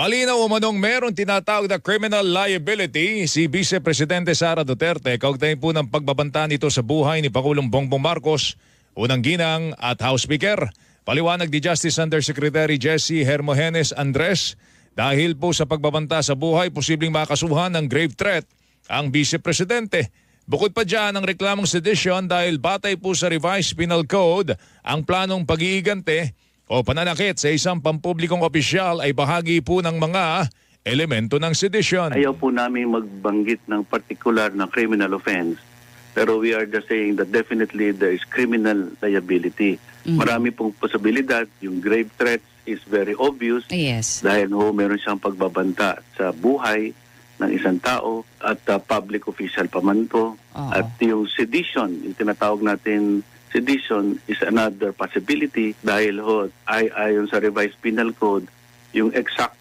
Malinaw umanong meron tinatawag na criminal liability si Vice Presidente Sara Duterte kaugnay po ng pagbabanta nito sa buhay ni Pangulong Bongbong Marcos, unang ginang at House Speaker. Paliwanag ni Justice Undersecretary Jessie Hermogenes Andres, dahil po sa pagbabanta sa buhay, posibleng makasuhan ng grave threat ang Vice Presidente. Bukod pa dyan ang reklamong sedition dahil batay po sa Revised Penal Code, ang planong pag-iigante o pananakit sa isang pampublikong opisyal ay bahagi po ng mga elemento ng sedition. Ayaw po namin magbanggit ng particular na criminal offense, pero we are just saying that definitely there is criminal liability. Marami pong posibilidad. Yung grave threats is very obvious. Yes. Dahil meron siyang pagbabanta sa buhay ng isang tao at public official pa man to. At yung sedition, yung tinatawag natin sedition is another possibility dahil ayon sa Revised Penal Code, yung exact